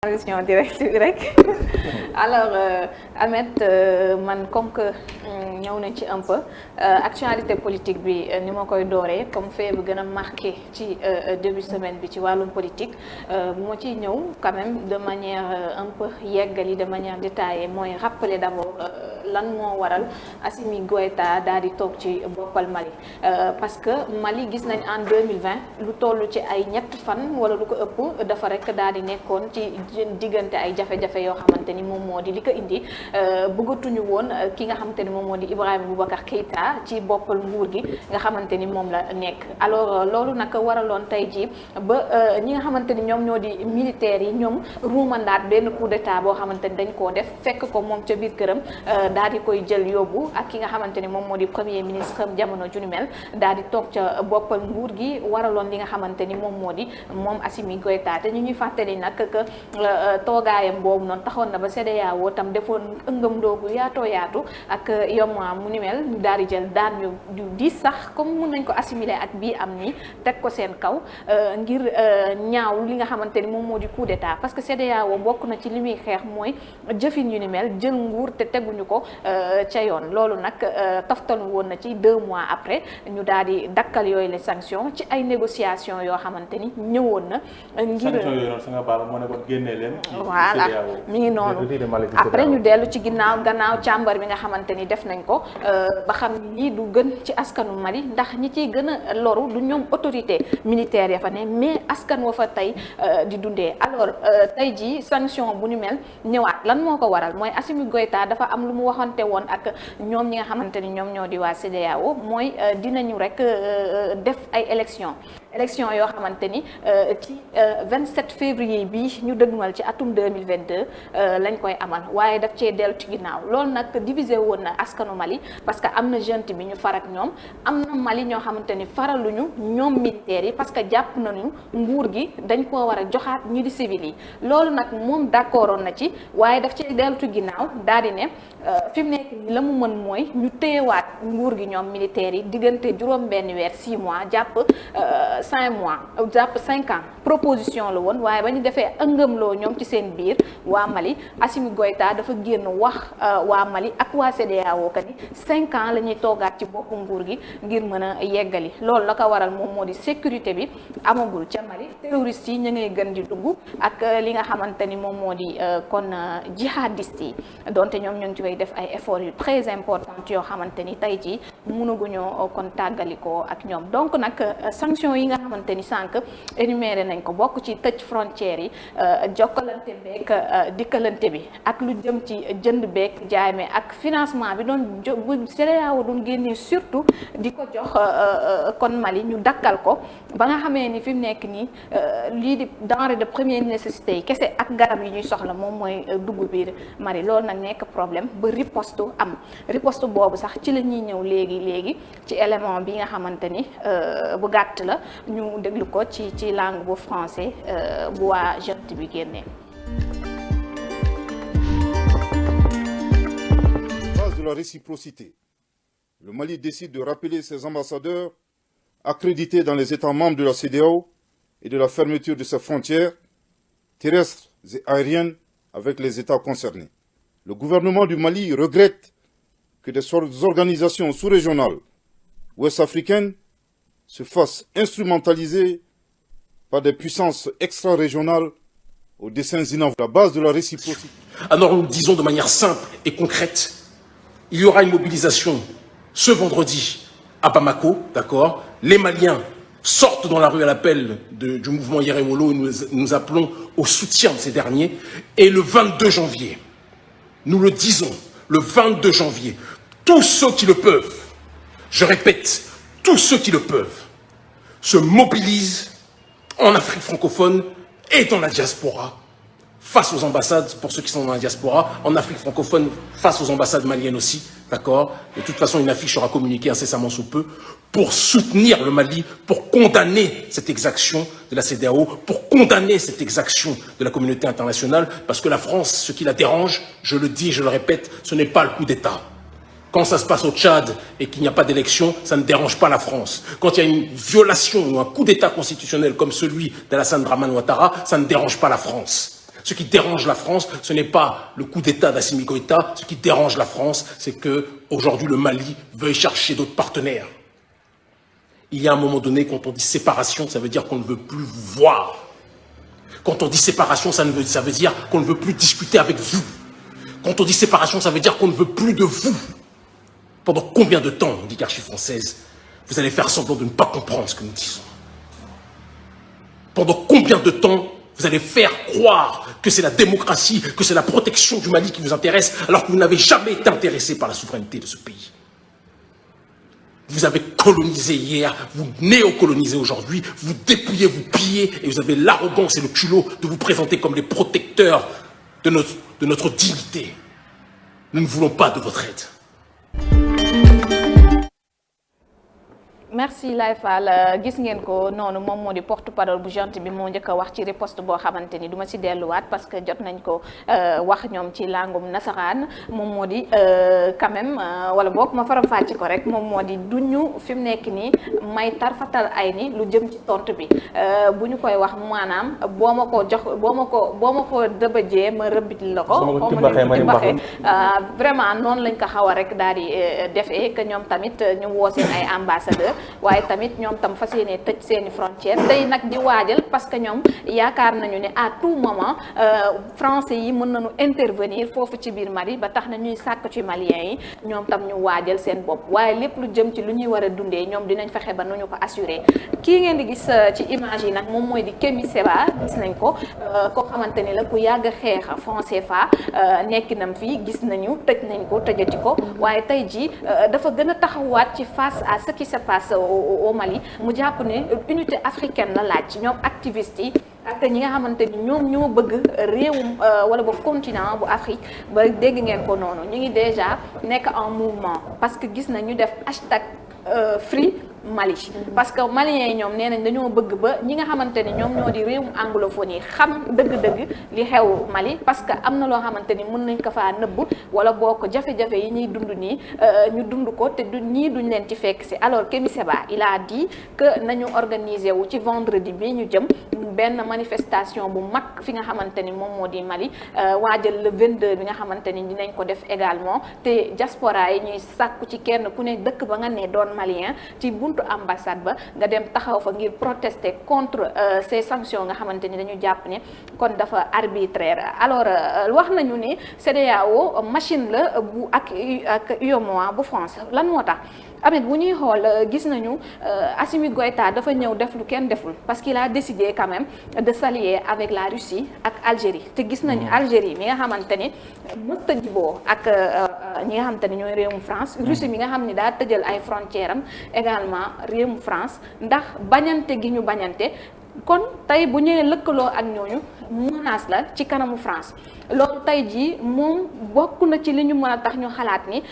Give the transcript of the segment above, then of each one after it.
transition directe bi rek alors Ahmed man comme que ñëw nañ ci un peu actualité politique bi ni ma koy dooree comme fait bu gën a marqué ci début semaine bi ci wàllum politique bu ma ciy ñëw quand même de manière un peu yeggali de manière détaillée mooy rappeler d'abord lan moo waral Assimi Goïta daal di toog ci boppal Mali parce que Mali gis nañ en 2020 lu toll ci ay ñett fan wala lu ko ëpp dafa rek daal di nekkoon ci diggante ay jafe-jafe yoo xamante ni moom moo di li ko indi bëggatuñu woon ki nga xamante ni moom moo di Ibrahima Boubacar Keïta ci boppal nguur gi nga xamante ni moom la nekk alors loolu nag waraloon tey jii ba ñi nga xamante ni ñoom ñoo di militaires yi ñoom ruumandaat benn coup d'état boo xamante ni dañ koo def fekk ko moom ca biir këram daal di koy jël yóbbu ak ki nga xamante ni moom moo di premier ministre jamono ju ni mel daal di toog ca boppal nguur gi waraloon li nga xamante ni moom moo di moom Assimi Goïta te ñu ñuy fàttali nag que toogaayam boobu noonu taxoon na ba CEDEAO tam defoon ëngam ndoogu yaatoo yaatu ak yoma mu ni mel ñu daal di jël daan yu diis sax comme mun nañ ko assimiler ak bii am ni teg ko seen kaw ngir ñaaw li nga xamante ni moom moo di coup d'état parce que CEDEAO bokk na ci li muy xeex mooy jëfin yu ni mel jël nguur te teguñu ko ca yoon loolu nag toftalu woon na ci 2 mois après ñu daal di dakkal yooyu les sanctions ci ay négociations yoo xamante ni ñëwoon na ngir voilà mi ngi noonu après ñu dellu ci gannaaw càmbar bi nga xamante ni def nañ ko ba xam ni du gën ci askanu Mali ndax ñi ciy gën a loru du ñoom autorité militaire ya fa ne mais askan wa fa tey di dundee alors tey jii sanction bu ñu mel ñëwaat lan moo ko waral mooy Assimi Goïta dafa am lu mu waxante woon ak ñoom ñi nga xamante ni ñoom ñoo di waa CEDEAO mooy dinañu rek def ay élection yoo xamante ni ci 27 février bi ñu dëgmal ci atum 2022 lañ koy amal waaye daf cee dellu ci ginnaaw loolu nag divisé woon na askanu Mali parce que am na junte bi ñu farak ñoom am na Mali ñoo xamante ni faraluñu ñoom militaires yi parce que jàpp nañu nguur gi dañ koo war a joxaat ñu di civil yi loolu nag moom d'accordoon na ci waaye daf cee dellu ci ginnaaw daal di ne fi mu nekk nii la mu mën mooy ñu téyewaat nguur gi ñoom militaires yi diggante juróom benn weer 6 mois jàpp 5 mois jàpp 5 ans proposition la woon waaye ba ñu defee ëngëmloo ñoom ci seen biir waa Mali Assimi Goïta dafa génn wax waa Mali ak waa CEDEAO ka ni 5 ans la ñuy toogaat ci boppu nguur gi ngir mën a yeggali loolu la ko waral moom moo di sécurité bi amagul ca Mali terroristes yi ñu ngay gën di dugg ak li nga xamante ni moom moo di kon jihadistes yi donte ñoom ñu ngi ci koy def ay efforts yu très importants yoo xamante ni tey jii mënaguñoo kon tàggalikoo ak ñoom donc nag sanction yi nga xamante ni sànq énuméré nañ ko bokk ci tëj frontières yi jokkalante beek dikkalante bi ak lu jëm ci jënd beek jaay me ak financement bi doon bu CEDEAO doon génnee surtout di ko jox kon Mali ñu dakkal ko ba nga xamee ni fi mu nekk nii lii di denrée de première nécessité yi kese ak garab yi ñuy soxla moom mooy dugg biir Mali loolu nag nekk problème ba riposte am riposte boobu sax ci la ñuy ñëw léegi ci élément bi nga xamante ni bu gàtt la ñu déglu ko ci langue bu français bu waa junte bi génnee. Base de la réciprocité, le Mali décide de rappeler ses ambassadeurs accrédités dans les États membres de la CEDEAO et de la fermeture de ses frontières terrestres et aériennes avec les États concernés. Le gouvernement du Mali regrette que des organisations sous-régionales ouest-africaines se fassent instrumentaliser par des puissances extra-régionales aux desseins inavouables. La base de la réciprocité. Alors nous disons de manière simple et concrète, il y aura une mobilisation ce vendredi à Bamako, d'accord? Les Maliens sortent dans la rue à l'appel du mouvement Yerémolo et nous appelons au soutien de ces derniers. Et le 22 janvier, nous le disons, le 22 janvier, tous ceux qui le peuvent, je répète, tous ceux qui le peuvent, se mobilisent en Afrique francophone et dans la diaspora, face aux ambassades, pour ceux qui sont dans la diaspora, en Afrique francophone, face aux ambassades maliennes aussi, d'accord? De toute façon, une affiche sera communiquée incessamment sous peu pour soutenir le Mali, pour condamner cette exaction de la CEDEAO, pour condamner cette exaction de la communauté internationale, parce que la France, ce qui la dérange, je le dis et je le répète, ce n'est pas le coup d'État. Quand ça se passe au Tchad et qu'il n'y a pas d'élection, ça ne dérange pas la France. Quand il y a une violation ou un coup d'État constitutionnel comme celui d'Alassane Dramane Ouattara, ça ne dérange pas la France. Ce qui dérange la France, ce n'est pas le coup d'État d'Assimi Goïta. Ce qui dérange la France, c'est que aujourd'hui le Mali veuille chercher d'autres partenaires. Il y a un moment donné, quand on dit séparation, ça veut dire qu'on ne veut plus vous voir. Quand on dit séparation, ça veut dire qu'on ne veut plus discuter avec vous. Quand on dit séparation, ça veut dire qu'on ne veut plus de vous. Pendant combien de temps, l'oligarchie française, vous allez faire semblant de ne pas comprendre ce que nous disons? Pendant combien de temps vous allez faire croire que c'est la démocratie, que c'est la protection du Mali qui vous intéresse, alors que vous n'avez jamais été intéressé par la souveraineté de ce pays? Vous avez colonisé hier, vous néocolonisez aujourd'hui, vous dépouillez, vous pillez, et vous avez l'arrogance et le culot de vous présenter comme les protecteurs de notre dignité. Nous ne voulons pas de votre aide. merci Laye Fall gis ngeen ko noonu moom moo di porte parole bu gentil bi moo njëkk a wax ci riposte boo xamante ni du ma si delluwaat parce que jot nañ ko wax ñoom ci langum nasaraan moom moo di quand même wala boog ma faram fàcce ko rek moom moo di duñu fi mu nekk nii may tarfatal ay ni lu jëm ci tontu bi bu ñu koy wax maanaam boo ma ko dëbëjee ma rëbbit la ko baxee vraiment noonu lañ ko xaw a rek daal di defee que ñoom tamit ñu woo seen ay ambassadeur waaye tamit ñoom tam fas yéene tëj seeni frontière tey nag di waajal parce que ñoom yaakaar nañu ne à tout moment français yi mën nañu intervenir foofu ci biir Mali ba tax na ñuy sàkk ci maliens yi ñoom tam ñu waajal seen bopp waaye lépp lu jëm ci lu ñuy war a dundee ñoom dinañ fexe ba nu ñu ko assurer kii ngeen di gis ci image yi nag moom mooy di Kémi Séba gis nañ ko koo xamante ni la ku yàgg xeex franc CFA nekkinam fii gis nañu tëj nañ ko tëjati ko waaye tey jii dafa gën a taxawaat ci face à ce qui se passe au Mali mu jàpp ne unité africaine la laaj ñoom activistes yi ak ñi nga xamante ni ñoom ñoo bëgg réewum wala ba continent bu Afrique ba dégg ngeen ko noonu ñu ngi déjà nekk en mouvement parce que gis na ñu def hashtag Free Mali parce que maliens yi ñoom nee nañ dañoo bëgg ba ñi nga xamante ni ñoom ñoo di réewum anglophone yi xam dëgg-dëgg li xew Mali parce que am na loo xamante ni mën nañ ko faa nëbb wala boo ko jafe-jafe yi ñuy dund nii ñu dund ko te ñii duñ leen ci fekk si alors Kémi Séba il a dit que nañu organiser wu ci vendredi bi ñu jëm benn manifestation bu mag fi nga xamante ni moom moo di Mali waajal le 22 bi nga xamante ni dinañ ko def également te diaspora yi ñuy sàkku ci kenn ku ne dëkk ba nga ne doon malien ci buntu ambassade ba nga dem taxaw fa ngir protester contre ces sanctions nga xamante ni dañu jàpp ne kon dafa arbitraire alors wax nañu ne CEDEAO machine la bu ak UEMOA bu France lan moo tax Ahmed bu ñuy xool gis nañu Assimi Goïta dafa ñëw def lu kenn deful parce qu'il a décidé quand même de s'allier avec la Russie ak Algérie te gis nañu Algérie mi nga xamante ni mësta jiboo ak ñi nga xamante ni ñooy réewum France Russie mi nga xam ni daa tëjal ay frontières am également réewum France ndax bañante gi ñu bañante kon tey bu ñëwee lëkkaloo ak ñooñu menace la ci kanamu France loolu tey jii moom bokk na ci li ñu mën a tax ñu xalaat ni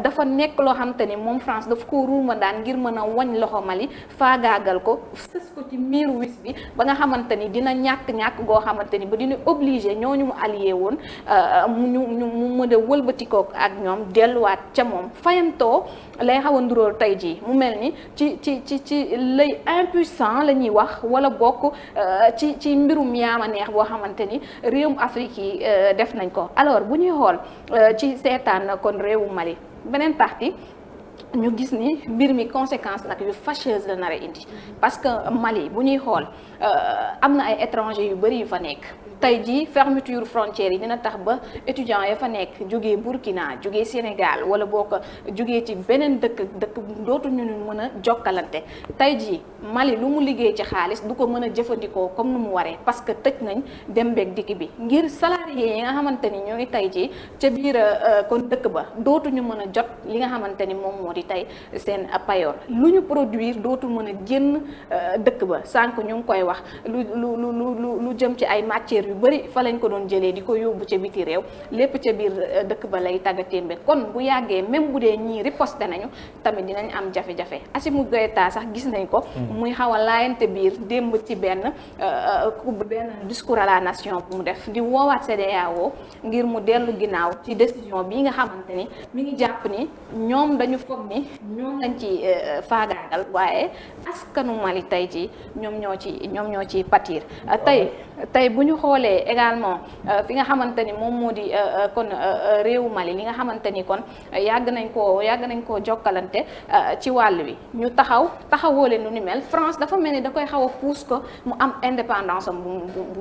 dafa nekk loo xamante ni moom France daf ko ruuma daan ngir mën a wañ loxo Mali faagaagal ko sës ko ci miiru wis bi ba nga xamante ni dina ñàkk goo xamante ni ba dina obligé ñooñu mu allié woon mu mën a wëlbatikoo ak ñoom delluwaat ca moom fayantoo lay xaw a nduróol tey jii mu mel ni ci lay impuissant la ñuy wax wala bokk ci mbirum yaama neex boo xamante ni réewum Afrique yi def nañ ko alors bu ñuy xool ci seetaan kon réewu Mali beneen partie ñu gis ni mbir mi conséquence nag yu fâcheuse la nar a indi parce que Mali bu ñuy xool am na ay étrangers yu bëri yu fa nekk tey jii fermeture frontières yi dina tax ba étudiants ya fa nekk jógee Burkina jógee Sénégal wala boo ko jógee ci beneen dëkk dootuñu mën a jokkalante tey jii Mali lu mu liggéey ci xaalis du ko mën a jëfandikoo comme nu mu waree parce que tëj nañ dem beeg dikk bi ngir salariés yi nga xamante ni ñooy tey jii ca biir kon dëkk ba dootuñu mën a jot li nga xamante ni moom moo di tey seen payoor lu ñu produire dootul mën a génn dëkk ba sànq ñu ngi koy wax lu jëm ci ay matières yu bëri fa lañ ko doon jëlee di ko yóbbu ca biti réew lépp ca biir dëkk ba lay tàggatémbe kon bu yàggee même bu dee ñii riposte nañu tamit dinañ am jafe-jafe Assimi Goïta sax gis nañ ko muy xaw a laayante biir démb ci benn discours à la nation bu mu def di woowaat CEDEAO ngir mu dellu ginnaaw ci décision bii nga xamante ni mi ngi jàpp ni ñoom dañu foog ni ñoom lañ ci faagaat faagaagal waaye askanu Mali tey jii ñoom ñoo ci pâtir tey bu ñu xoolee également fi nga xamante ni moom moo di kon réewu Mali li nga xamante ni kon yàgg nañ koo jokkalante ci wàll wi ñu taxawoo leen lu ni mel France dafa mel ni da koy xaw a pousse ko mu am indépendance am bu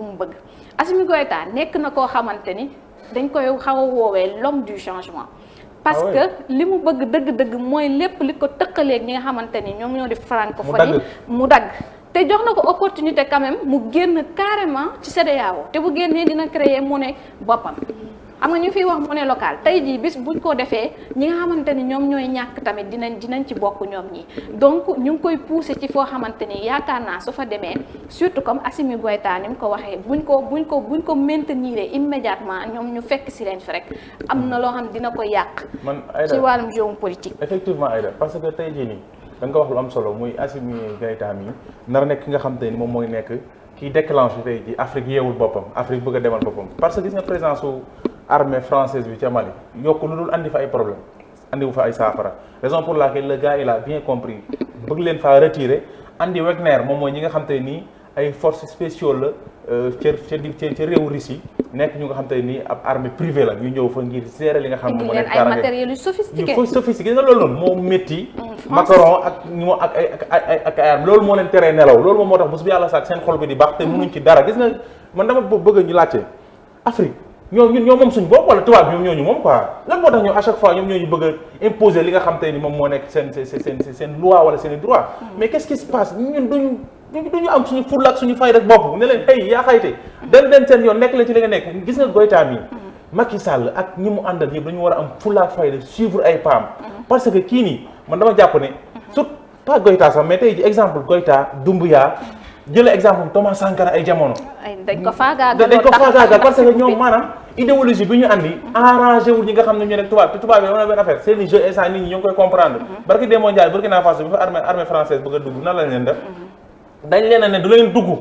mu bëgg Assimi Goïta nekk na koo xamante ni dañ koy xaw a woowee l'homme du changement parce que li mu bëgg dëgg-dëgg mooy lépp li ko tëkkaleeg ñi nga xamante ni ñoom ñoo di francophonie mu dagg te jox na ko opportunité quand même mu génn carrément ci CEDEAO te bu génnee dina créer monnaie boppam xam nga ñu fiy wax monnaie locale tey jii bis buñ ko defee ñi nga xamante ni ñoom ñooy ñàkk tamit dinañ ci bokk ñoom ñi donc ñu ngi koy pousser ci foo xamante ni yaakaar naa su fa demee surtout comme Assimi Goïta ni mu ko waxee buñ ko maintenir immédiatement ñoom ñu fekk si leen fi rek am na loo xam dina ko yàq ci wàllum géopolitique. Effectivement Aïda parce que tey jii nii da nga wax lu am solo muy Assimi Goïta mi nar nekk ki nga xam te ni moom mooy nekk kiy déclenché tey jii Afrique yeewul boppam Afrique bëgg a demal boppam parce que gis nga présence su armée française bi ca Mali yokk lu dul andi fa ay problème andi wu fa ay saafara raison pour laquelle le gars il a bien compris bëgg leen faa retirer andi Wagner moom mooy ñi nga xam te nii ay forces spéciales la ca réewu Russie nekk ñu nga xam te nii ab armée privée la ñu ñëw fa ngir gérer li nga xam moom moo nekk ay matériels yu sophistiqué nga loolu noonu moo métti Macron ak ñi moo ak ay armes loolu moo leen teree nelaw loolu moom moo tax bés bu yàlla sax seen xol bi di baax te mënuñ ci dara gis nga man dama bëgg ñu laajte Afrique ñoo moom suñ bopp wala tubaab ñoom ñooñu moom quoi lan moo tax ñoom à chaque fois ñoom ñooñu bëgg a imposer li nga xam te ni moom moo nekk seen loi wala seen i droit mais qu'est-ce qui se passe ñun duñu am suñu fulla ak suñu fayda ak bopp ne leen hey yaa xayte del den seen yoon nekk leen ci li nga nekk gis nga Goïta mi Macky Sall ak ñi mu àndal ñëpp dañu war a am fulla ak fayda suivre ay paam parce que kii nii man dama jàpp ne surtout pas Goïta sax mais tey ji exemple Goïta Doumbouya jëlee exemple Thomas Sankara ay jamono. dañ ko faagaagal parce que ñoom maanaam idéologie bi ñu andi arrangé wul ñi nga xam ne ñu nekk tubaab te tubaab yi am na benn affaire seen i jeu instant nit ñi ñoo ngi koy comprendre. barki des mondial Burkina Faso bi fa armée française bëgg a dugg nan lañ leen def. dañ leen a ne du leen dugg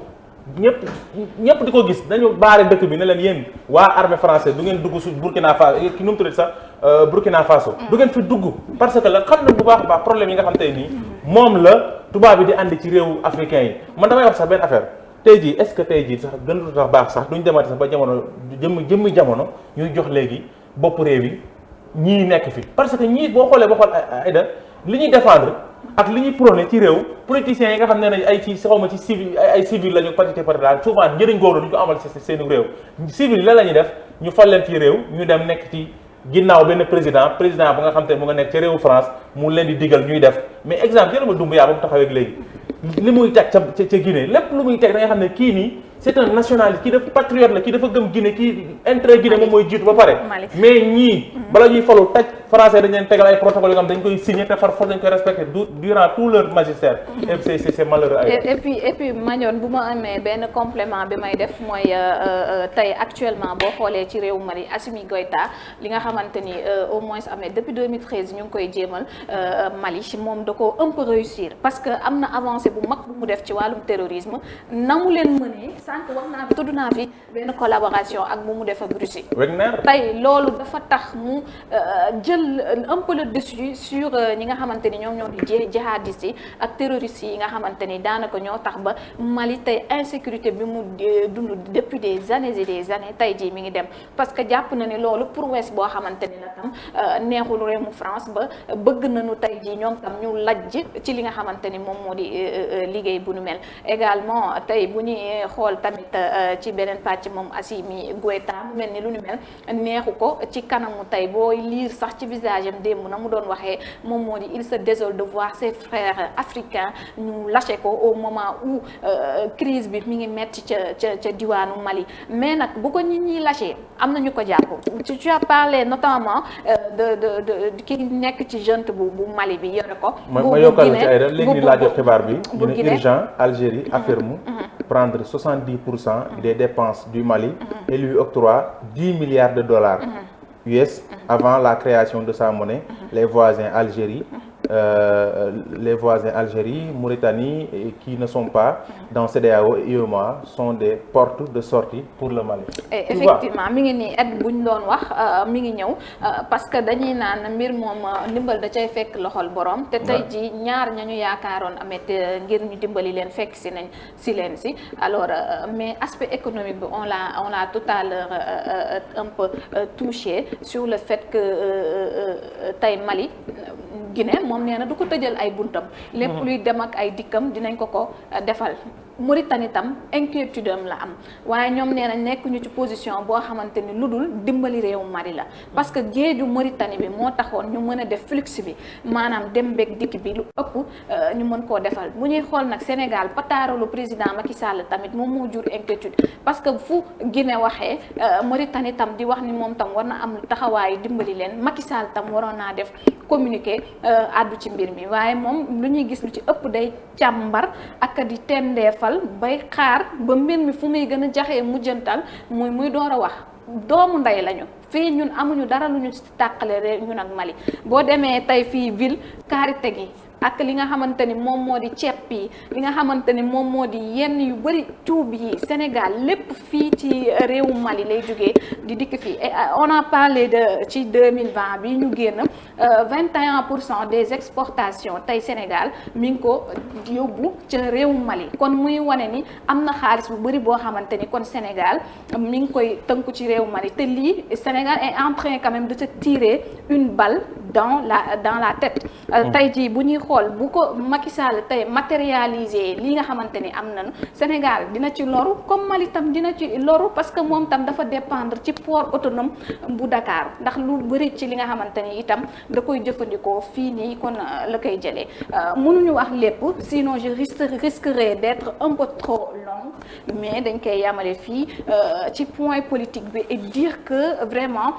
ñëpp di ko gis dañu baare dëkk bi ne leen yéen waa armée française du ngeen dugg su Burkina Faso ki nu mu tuddati sax Burkina Faso. du ngeen fi dugg parce que la xam na bu baax a baax problème yi nga xam tey nii moom la tubaab bi di andi ci réewu africain yi man damay wax sax benn affaire tey jii est-ce que tey jii sax gënul tax baax sax duñ demati sax ba jamono jëmmi jamono ñuy jox léegi bopp réew yi ñii nekk fi parce que ñii boo xoolee ba xool Aïda li ñuy défendre ak li ñuy prôné ci réew politiciens yi nga xam ne nañ ay ci xawma ci civil ay civil la ñu patité daal souvent njëriñ googu duñ ko amal seen réew civil yi la ñuy def ñu fal leen ci réew ñu dem nekk ci ginnaaw benn président bu nga xam te mu nga nekk ca réewu France mu leen di digal ñuy def mais exemple jël ma Doumbouya ba mu taxawee léegi li muy teg ca Guinée lépp lu muy teg da nga xam ne kii nii c'est un nationaliste kii dafa patriote la kii dafa gëm Guinée kii intérêt Guinée moom mooy jiitu ba pare mais ñii bala ñuy falu taj français dañ leen tegal ay protocole yoo xam dañ koy signé te far force dañ koy respecté durant tout leur magistère et c'est malheureux et puis Mandione bu ma amee benn complément bi may def mooy tey actuellement boo xoolee ci réew Mali Assimi Goïta li nga xamante ni au moins amee depuis 2013 ñu ngi koy jéemal Mali moom da ko un peu réussir parce que am na avancé bu mag bu mu def ci wàllum terrorisme na mu leen mënee sànq wax naa fi tudd naa fi benn collaboration ak bu mu def ak Russie tey loolu dafa tax mu jël un peu le dessus sur ñi nga xamante ni ñoom ñoo di jihadistes yi ak terroristes yi nga xamante ni daanaka ñoo tax ba Mali tey insécurité bi mu dund depuis des années et des années tey jii mi ngi dem parce que jàpp na ni loolu prouesse boo xamante ni la tam neexul réew mu France ba bëgg nañu tey jii ñoom tam ñu lajj ci li nga xamante ni moom moo di liggéey bu nu mel également tey bu ñuy xool tamit ci beneen pàcc moom Assimi Goïta mu mel ni lu nu mel neexu ko ci kanamu tey booy liir sax ci visage am démb na mu doon waxee moom moo di il se désole de voir ses frères africains ñu lâché ko au moment où crise bi mi ngi metti ca diwaanu Mali mais nag bu ko nit ñi lâché am na ñu ko jàpp tu as parlé notamment de ki nekk ci junte bu Mali bi yore ko ma yokkal ci ay léegi ni laa jot xibaar bi ñu ne urgent Algérie affirme prendre 70% des dépenses du Mali et lui octroie 10 milliards de dollars US avant la création de sa monnaie. Les voisins Algérie les voisins Algérie, Mauritanie et qui ne sont pas dans CEDEAO et UEMOA sont des portes de sortie pour le Mali. Et effectivement mi ngi nii aide bu ñu doon wax mi ngi ñëw parce que dañuy naan mbir moom ndimbal da cay fekk loxol borom te tey ji ñaar ñañu yaakaaroon amet ngir ñu dimbali leen fekk si nañ si leen si alors mais aspect économique bi on l'a tout à l'heure un peu touché sur le fait que tey Mali Guinée moom nee na du ko tëjal ay buntam lépp luy dem ak ay dikkam dinañ ko defal Mauritanie tam inquiétude am la am waaye ñoom nee na nekkuñu ci position boo xamante ni lu dul dimbali réewu Mali la parce que géeju Mauritanie bi moo taxoon ñu mën a def flux bi maanaam dem beeg dikk bi lu ëpp ñu mën koo defal bu ñuy xool nag Sénégal pataaralu président Macky Sall tamit moom moo jur inquiétude parce que fu Guinée waxee Mauritanie tam di wax ni moom tam war na am taxawaayu dimbali leen Macky Sall tam waroon naa def communiqué àddu ci mbir mi waaye moom lu ñuy gis lu ci ëpp day càmbar ak di tendeefal bay xaar ba mbir mi fu muy gën a jaxee mujjantal muy door a wax doomu ndey lañu fii ñun amuñu dara lu ñu tàqale rek ñun ak Mali boo demee tey fii ville Karité gi ak li nga xamante ni moom moo di ceeb yi li nga xamante ni moom moo di yenn yu bëri cuub yi Sénégal lépp fii ci réewu Mali lay jógee di dikk fii et on a parlé de ci 2020 bi ñu génn 21% des exportations tey Sénégal mi ngi ko yóbbu ca réewu Mali kon muy wane ni am na xaalis bu bëri boo xamante ni kon Sénégal mi ngi koy tënku ci réewu Mali te lii Sénégal est en train quand même de se tirer une balle dans la tête tey jii bu ñuy xool bu ko Macky Sall tey matérialiser li nga xamante ni am nañu Sénégal dina ci loru comme Mali tam dina ci loru parce que moom tam dafa dépendre ci port autonome bu Dakar ndax lu bëri ci li nga xamante ni itam da koy jëfandikoo fii nii kon la koy jëlee mënuñu wax lépp sinon je risquerais d'être un peu trop long mais dañ koy yamale fii ci point politique bi et dire que vraiment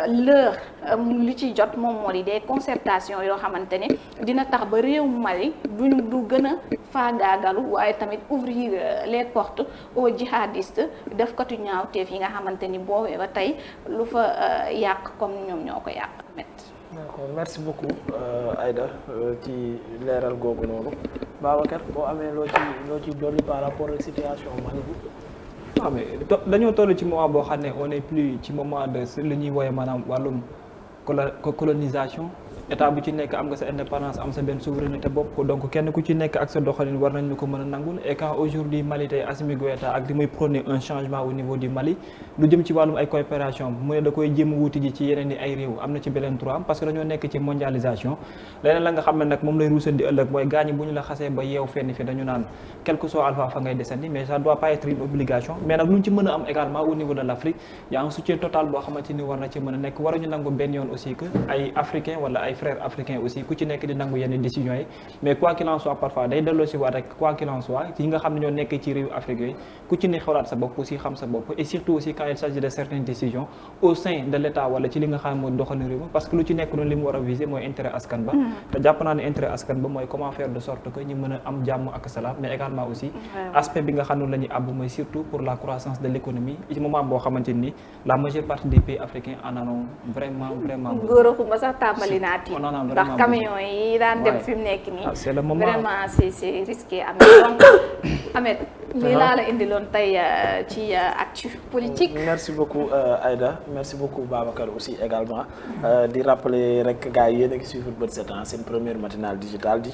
l'heure li ci jot moom moo di des concertations yoo xamante ne dina tax ba réew Mali du gën a faagaagalu waaye tamit ouvrir les portes aux djihadistes def katu ñaawteef yi nga xamante ni boobee ba tey lu fa yàq comme ñoom ñoo ko yàq met d'accord merci beaucoup Aïda ci leeral googu noonu Babacar boo amee loo ci dolli par rapport ak situation Mali bi. waaw mais dañoo toll ci moment boo xam ne on est plus ci moment de li ñuy woowee maanaam wàllum colonisation état bu ci nekk am nga sa indépendance am sa benn souveraineté bopp donc kenn ku ci nekk ak sa doxalin war nañ ñu ko mën a nangul et quand aujourd'hui Mali tey Assimi Goïta ak di muy prôner un changement au niveau du Mali lu jëm ci wàllum ay coopération mu ne da koy jéem a wuti ji ci yeneen i ay réew am na ci beneen droit parce que dañoo nekk ci mondialisation leneen la nga xam ne nag moom lay ruusandi ëllëg mooy gaañi bu ñu la xasee ba yeew fenn fi dañu naan quel que soit alpha fa ngay descendi mais ça doit pas être une obligation mais nag lu ñu ci mën a am également au niveau de l'Afrique y a un soutien total boo xamante ni war na ci mën a nekk waruñu nangu benn yoon aussi que ay africains wala ay frères africains aussi ku ci nekk di nangu yenn décisions yi mais quoi qu'il en soit parfois day delloo si waat rek quoi qu'il en soit yi nga xam ne ñoo nekk ci réew Afrique yooyu ku ci ne xalaat sa bopp aussi xam sa bopp et surtout aussi quand il s'agit de certaines décisions au sein de l'État wala ci li nga xam ne mooy doxalin réew mi parce que lu ci nekk noonu li mu war a viser mooy intérêt askan ba te jàpp naa ne intérêt askan ba mooy comment faire de sorte que ñu mën a am jàmm ak salaam mais également aussi aspect bi nga xam ne la ñuy àbb mooy surtout pour la croissance de l'économie ci moment boo xamante ni la majeure partie des pays africains en ont vraiment góoraxuma sax tàmbali naa ti ndax camion yi daan dem fi mu nekk nii c'est le moment vraiment c'est risqué donc Ahmed lii laa la indiloon tey ci actu politique. merci beaucoup Aïda merci beaucoup Babacar aussi également di rappeler rek gars yi yéen a ngi suivre Bët Set seen première matinale digitale di